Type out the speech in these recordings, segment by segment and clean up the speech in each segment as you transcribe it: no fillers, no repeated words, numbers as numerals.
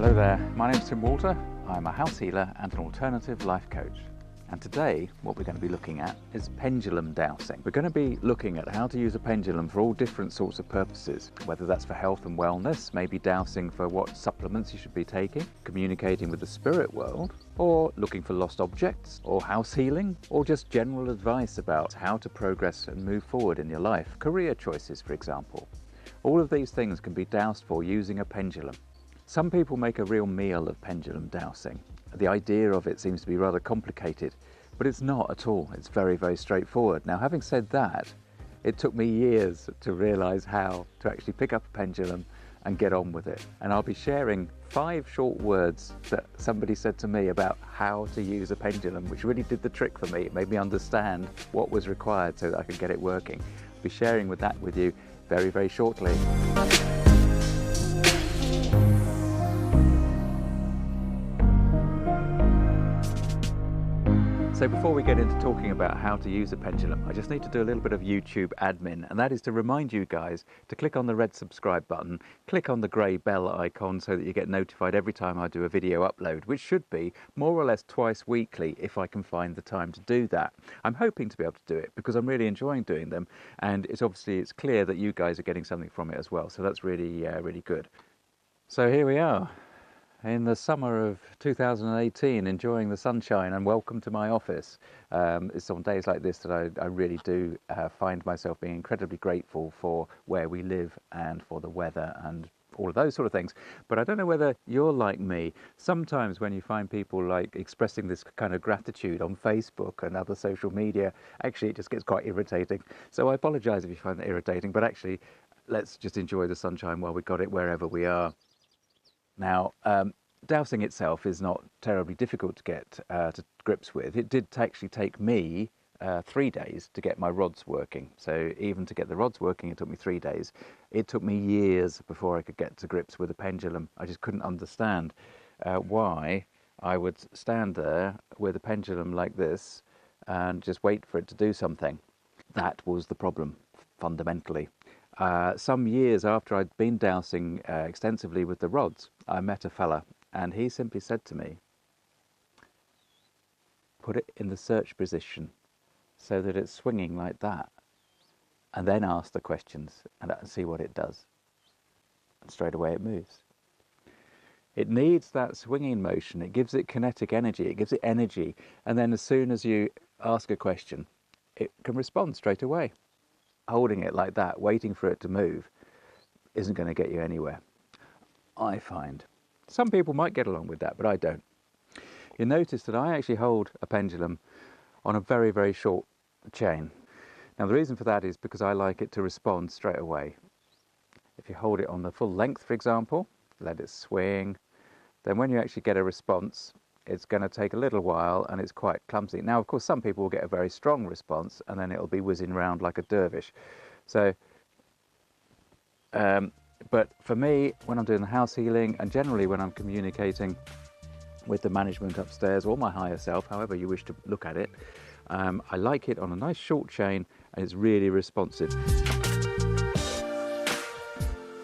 Hello there, my name is Tim Walter. I'm a house healer and an alternative life coach. And today what we're going to be looking at is pendulum dowsing. We're going to be looking at how to use a pendulum for all different sorts of purposes, whether that's for health and wellness, maybe dowsing for what supplements you should be taking, communicating with the spirit world, or looking for lost objects, or house healing, or just general advice about how to progress and move forward in your life, career choices for example. All of these things can be dowsed for using a pendulum. Some people make a real meal of pendulum dowsing. The idea of it seems to be rather complicated, but it's not at all. It's very, very straightforward. Now, having said that, it took me years to realize how to actually pick up a pendulum and get on with it. And I'll be sharing 5 short words that somebody said to me about how to use a pendulum, which really did the trick for me. It made me understand what was required so that I could get it working. I'll be sharing that with you very, very shortly. So before we get into talking about how to use a pendulum, I just need to do a little bit of YouTube admin, and that is to remind you guys to click on the red subscribe button, click on the grey bell icon so that you get notified every time I do a video upload, which should be more or less twice weekly if I can find the time to do that. I'm hoping to be able to do it because I'm really enjoying doing them, and it's clear that you guys are getting something from it as well, so that's really, really good. So here we are. In the summer of 2018, enjoying the sunshine, and welcome to my office. It's on days like this that I really do find myself being incredibly grateful for where we live and for the weather and all of those sort of things. But I don't know whether you're like me. Sometimes when you find people like expressing this kind of gratitude on Facebook and other social media, actually it just gets quite irritating. So I apologize if you find that irritating, but actually let's just enjoy the sunshine while we've got it wherever we are. Now, dowsing itself is not terribly difficult to get to grips with. It did actually take me 3 days to get my rods working. So even to get the rods working, it took me 3 days. It took me years before I could get to grips with a pendulum. I just couldn't understand why I would stand there with a pendulum like this and just wait for it to do something. That was the problem, fundamentally. Some years after I'd been dowsing extensively with the rods, I met a fella, and he simply said to me, put it in the search position so that it's swinging like that, and then ask the questions and see what it does. And straight away it moves. It needs that swinging motion. It gives it kinetic energy. It gives it energy. And then as soon as you ask a question, it can respond straight away. Holding it like that, waiting for it to move, isn't going to get you anywhere, I find. Some people might get along with that, but I don't. You'll notice that I actually hold a pendulum on a very, very short chain. Now the reason for that is because I like it to respond straight away. If you hold it on the full length, for example, let it swing, then when you actually get a response, it's going to take a little while and it's quite clumsy. Now, of course, some people will get a very strong response and then it'll be whizzing around like a dervish. So, but for me, when I'm doing the house healing and generally when I'm communicating with the management upstairs or my higher self, however you wish to look at it, I like it on a nice short chain and it's really responsive.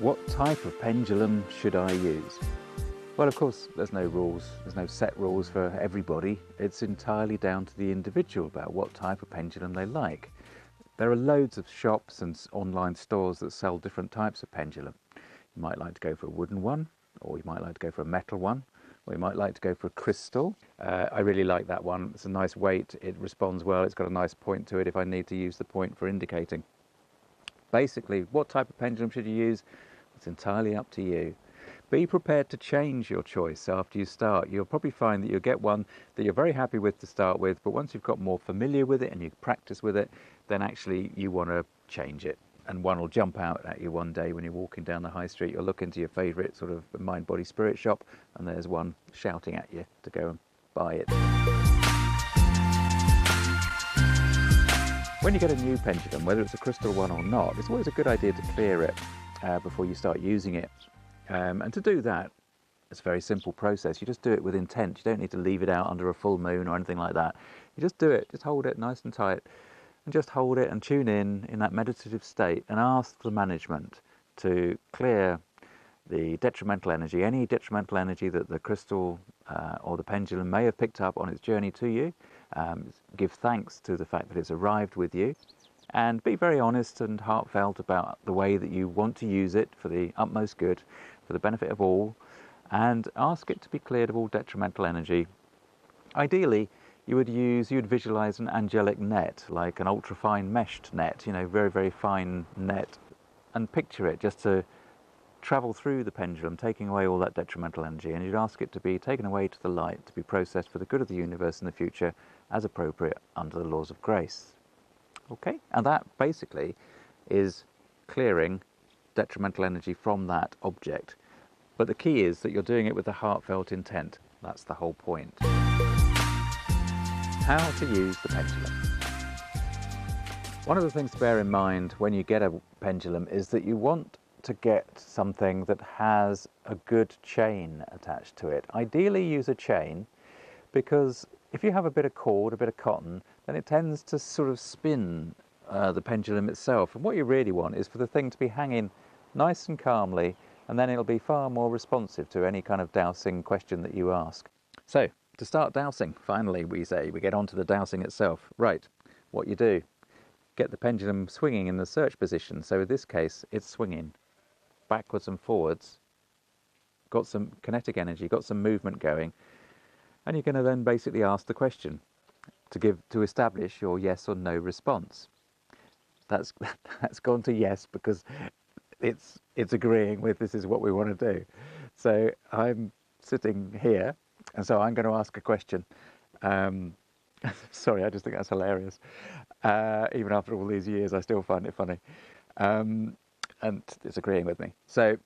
What type of pendulum should I use? Well, of course, there's no rules. There's no set rules for everybody. It's entirely down to the individual about what type of pendulum they like. There are loads of shops and online stores that sell different types of pendulum. You might like to go for a wooden one, or you might like to go for a metal one, or you might like to go for a crystal. I really like that one. It's a nice weight. It responds well. It's got a nice point to it if I need to use the point for indicating. Basically, what type of pendulum should you use? It's entirely up to you. Be prepared to change your choice after you start. You'll probably find that you'll get one that you're very happy with to start with, but once you've got more familiar with it and you practice with it, then actually you want to change it. And one will jump out at you one day when you're walking down the high street. You'll look into your favourite sort of mind, body, spirit shop, and there's one shouting at you to go and buy it. When you get a new pendulum, whether it's a crystal one or not, it's always a good idea to clear it before you start using it. And to do that, it's a very simple process. You just do it with intent. You don't need to leave it out under a full moon or anything like that. You just do it, just hold it nice and tight, and just hold it and tune in that meditative state and ask the management to clear the detrimental energy, any detrimental energy that the crystal or the pendulum may have picked up on its journey to you. Give thanks to the fact that it's arrived with you, and be very honest and heartfelt about the way that you want to use it for the utmost good, for the benefit of all, and ask it to be cleared of all detrimental energy. Ideally, you would visualize an angelic net, like an ultra-fine meshed net, very, very fine net, and picture it just to travel through the pendulum, taking away all that detrimental energy, and you'd ask it to be taken away to the light, to be processed for the good of the universe in the future as appropriate under the laws of grace. Okay, and that basically is clearing detrimental energy from that object. But the key is that you're doing it with a heartfelt intent. That's the whole point. How to use the pendulum. One of the things to bear in mind when you get a pendulum is that you want to get something that has a good chain attached to it. Ideally use a chain, because if you have a bit of cord, a bit of cotton, then it tends to sort of spin the pendulum itself. And what you really want is for the thing to be hanging nice and calmly, and then it'll be far more responsive to any kind of dowsing question that you ask. So, to start dowsing, finally we get on to the dowsing itself. Right, what you do, get the pendulum swinging in the search position. So in this case, it's swinging backwards and forwards, got some kinetic energy, got some movement going, and you're going to then basically ask the question to establish your yes or no response. That's gone to yes because it's agreeing with this is what we want to do. So I'm sitting here, and so I'm going to ask a question. Sorry, I just think that's hilarious. Even after all these years, I still find it funny. And it's agreeing with me. So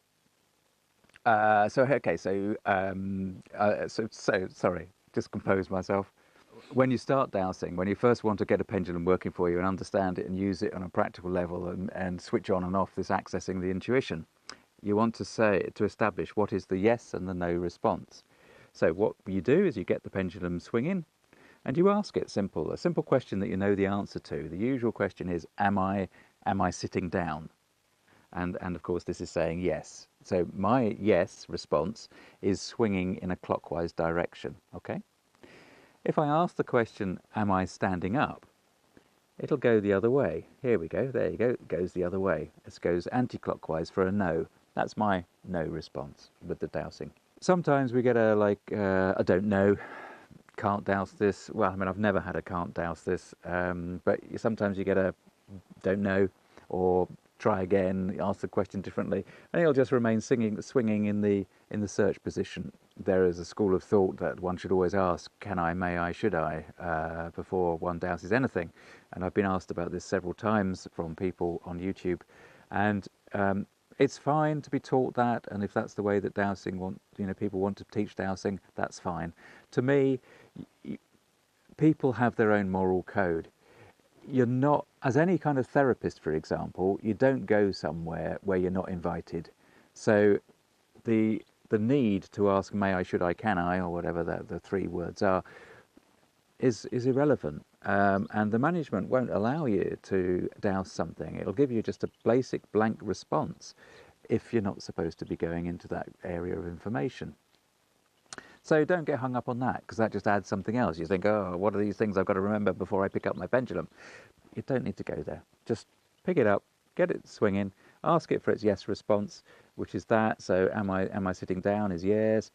sorry, just compose myself. When you start dowsing, when you first want to get a pendulum working for you and understand it and use it on a practical level and switch on and off this accessing the intuition, you want to establish what is the yes and the no response. So what you do is you get the pendulum swinging and you ask it a simple question that you know the answer to. The usual question is, am I sitting down? And of course this is saying yes. So my yes response is swinging in a clockwise direction, okay? If I ask the question, am I standing up? It'll go the other way. Here we go, there you go, it goes the other way. It goes anti-clockwise for a no. That's my no response with the dowsing. Sometimes we get a don't know, can't douse this. Well, I mean, I've never had a can't douse this, but sometimes you get a don't know, or try again, ask the question differently, and it'll just remain swinging in the search position. There is a school of thought that one should always ask, can I, may I, should I, before one douses anything. And I've been asked about this several times from people on YouTube, and it's fine to be taught that, and if that's the way that dowsing people want to teach dowsing, that's fine. To me, people have their own moral code. You're not, as any kind of therapist, for example, you don't go somewhere where you're not invited. So the need to ask may I, should I, can I, or whatever the three words are, is irrelevant. And the management won't allow you to douse something. It'll give you just a basic blank response if you're not supposed to be going into that area of information. So don't get hung up on that, because that just adds something else. You think, oh, what are these things I've got to remember before I pick up my pendulum? You don't need to go there. Just pick it up, get it swinging, ask it for its yes response, which is that. So am I sitting down is yes.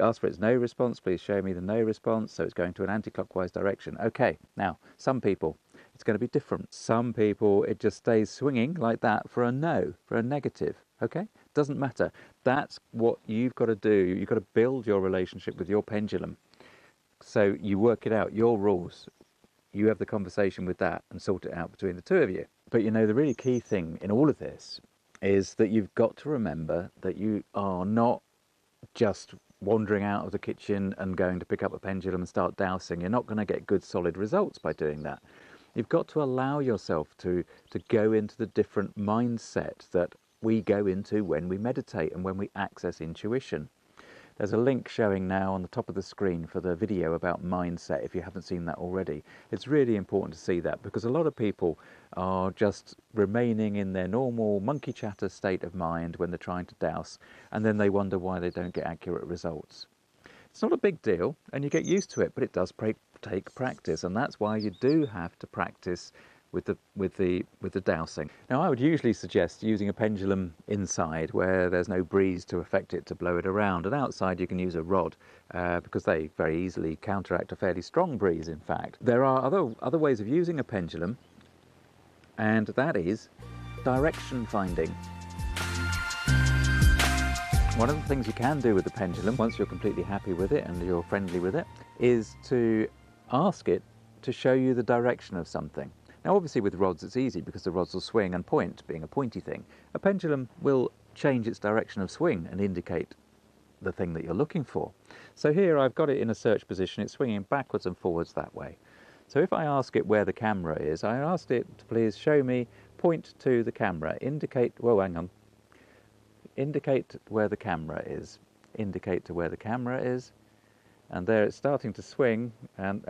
Ask for its no response, please show me the no response. So it's going to an anti-clockwise direction. Okay, now, some people, it's going to be different. Some people, it just stays swinging like that for a no, for a negative. Okay? Doesn't matter. That's what you've got to do. You've got to build your relationship with your pendulum. So you work it out, your rules. You have the conversation with that and sort it out between the two of you. But the really key thing in all of this is that you've got to remember that you are not just wandering out of the kitchen and going to pick up a pendulum and start dowsing. You're not going to get good solid results by doing that. You've got to allow yourself to go into the different mindset that we go into when we meditate and when we access intuition. There's a link showing now on the top of the screen for the video about mindset if you haven't seen that already. It's really important to see that because a lot of people are just remaining in their normal monkey chatter state of mind when they're trying to dowse, and then they wonder why they don't get accurate results. It's not a big deal and you get used to it, but it does take practice, and that's why you do have to practice with the dowsing. Now, I would usually suggest using a pendulum inside where there's no breeze to affect it to blow it around, and outside you can use a rod because they very easily counteract a fairly strong breeze. In fact, there are other ways of using a pendulum, and that is direction finding. One of the things you can do with the pendulum, once you're completely happy with it and you're friendly with it, is to ask it to show you the direction of something. Now, obviously with rods it's easy because the rods will swing and point, being a pointy thing. A pendulum will change its direction of swing and indicate the thing that you're looking for. So here I've got it in a search position, it's swinging backwards and forwards that way. So if I ask it where the camera is, I asked it to please show me, point to the camera, indicate, well, hang on, indicate where the camera is, indicate to where the camera is, and there it's starting to swing, and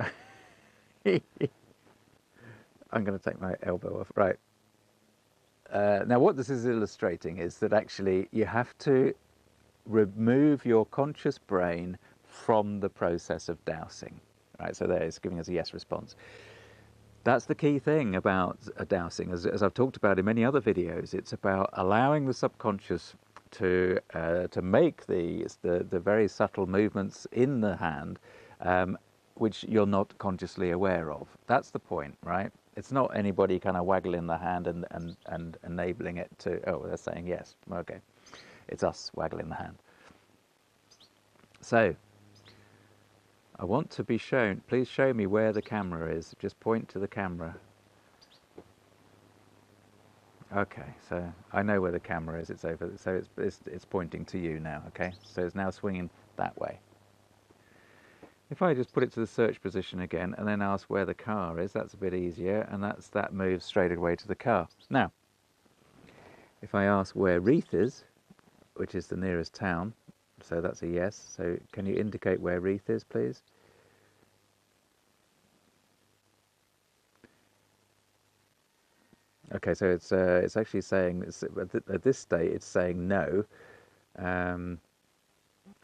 I'm going to take my elbow off. Right. Now what this is illustrating is that actually you have to remove your conscious brain from the process of dowsing. Right, so there it's giving us a yes response. That's the key thing about a dowsing, as I've talked about in many other videos. It's about allowing the subconscious to make the very subtle movements in the hand, which you're not consciously aware of. That's the point, right? It's not anybody kind of waggling the hand and enabling it to, oh, they're saying yes, okay. It's us waggling the hand. So, I want to be shown, please show me where the camera is. Just point to the camera. Okay, so I know where the camera is, it's over, so it's pointing to you now, okay? So it's now swinging that way. If I just put it to the search position again and then ask where the car is, that's a bit easier, and that moves straight away to the car. Now, if I ask where Reeth is, which is the nearest town, so that's a yes, so can you indicate where Reeth is, please? Okay, so it's actually saying, at this state it's saying no, and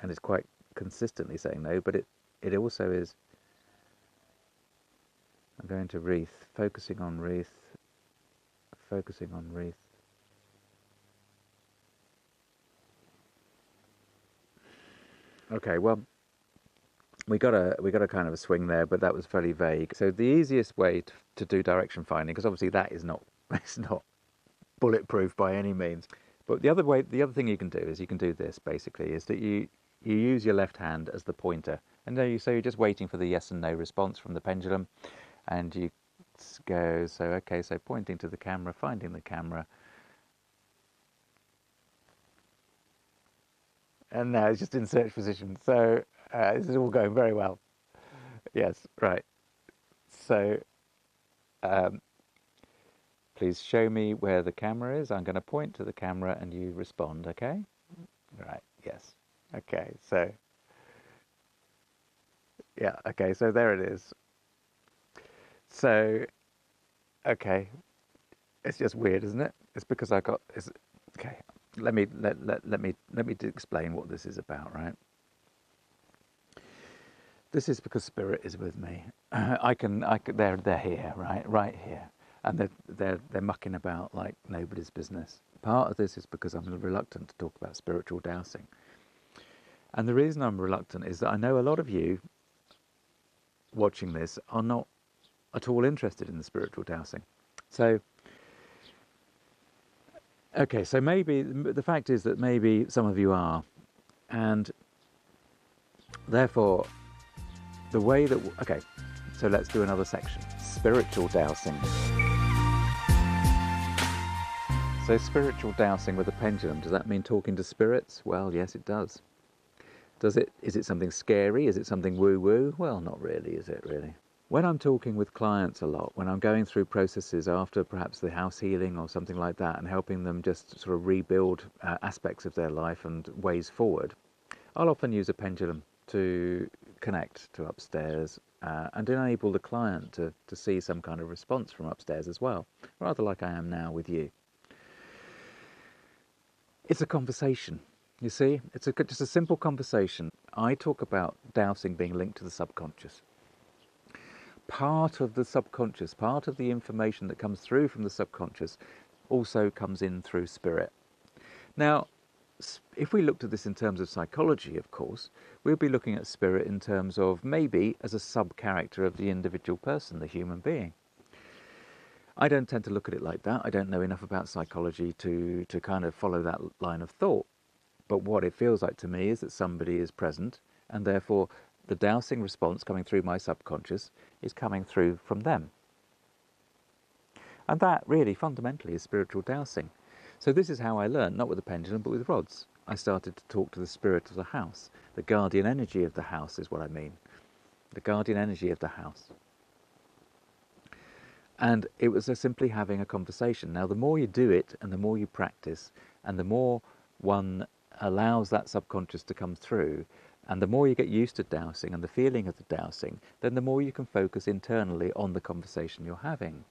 it's quite consistently saying no, but it also is, I'm going to Reeth, focusing on Reeth, focusing on Reeth. Okay, well, we got a kind of a swing there, but that was fairly vague. So the easiest way to do direction finding, because obviously that is not, it's not bulletproof by any means. But the other thing you can do is you can do this basically, is that you use your left hand as the pointer, and so you're just waiting for the yes and no response from the pendulum, and you go, so okay, so pointing to the camera, finding the camera, and now it's just in search position. So this is all going very well. Yes, right. So please show me where the camera is. I'm going to point to the camera and you respond, okay? Right, yes. Okay, so, yeah, okay, so there it is. So, okay, it's just weird, isn't it? It's because okay, let me explain what this is about, right? This is because Spirit is with me. They're here, right here, and they're mucking about like nobody's business. Part of this is because I'm reluctant to talk about spiritual dowsing, and the reason I'm reluctant is that I know a lot of you watching this are not at all interested in the spiritual dowsing. So, okay, so maybe the fact is that maybe some of you are, and therefore. The way that, okay, so let's do another section. Spiritual dowsing. So spiritual dowsing with a pendulum, does that mean talking to spirits? Well, yes, it does. Is it something scary? Is it something woo-woo? Well, not really, is it really? When I'm talking with clients a lot, when I'm going through processes after perhaps the house healing or something like that and helping them just sort of rebuild aspects of their life and ways forward, I'll often use a pendulum to connect to upstairs and enable the client to see some kind of response from upstairs as well, rather like I am now with you. It's a conversation, you see, it's just a simple conversation. I talk about dowsing being linked to the subconscious. Part of the subconscious, part of the information that comes through from the subconscious also comes in through spirit. Now, if we looked at this in terms of psychology, of course, we'll be looking at spirit in terms of maybe as a sub-character of the individual person, the human being. I don't tend to look at it like that. I don't know enough about psychology to kind of follow that line of thought. But what it feels like to me is that somebody is present, and therefore the dowsing response coming through my subconscious is coming through from them. And that really fundamentally is spiritual dowsing. So this is how I learned, not with a pendulum, but with rods. I started to talk to the spirit of the house. The guardian energy of the house is what I mean. The guardian energy of the house. And it was simply having a conversation. Now, the more you do it, and the more you practice, and the more one allows that subconscious to come through, and the more you get used to dowsing and the feeling of the dowsing, then the more you can focus internally on the conversation you're having.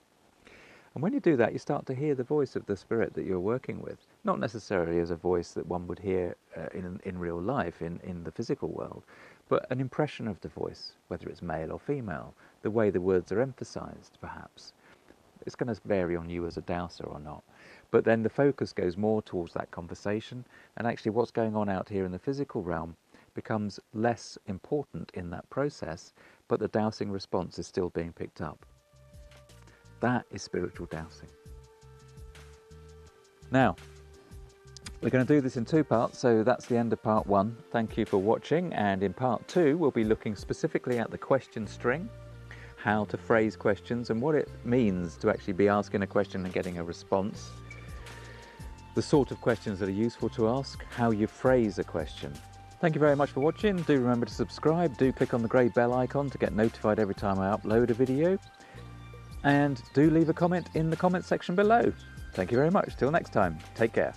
And when you do that, you start to hear the voice of the spirit that you're working with, not necessarily as a voice that one would hear in real life, in the physical world, but an impression of the voice, whether it's male or female, the way the words are emphasized, perhaps. It's going to vary on you as a dowser or not. But then the focus goes more towards that conversation, and actually what's going on out here in the physical realm becomes less important in that process, but the dowsing response is still being picked up. That is spiritual dowsing. Now, we're going to do this in 2 parts, so that's the end of part 1. Thank you for watching, and in part 2 we'll be looking specifically at the question string, how to phrase questions and what it means to actually be asking a question and getting a response, the sort of questions that are useful to ask, how you phrase a question. Thank you very much for watching. Do remember to subscribe, do click on the grey bell icon to get notified every time I upload a video. And do leave a comment in the comment section below. Thank you very much. Till next time, take care.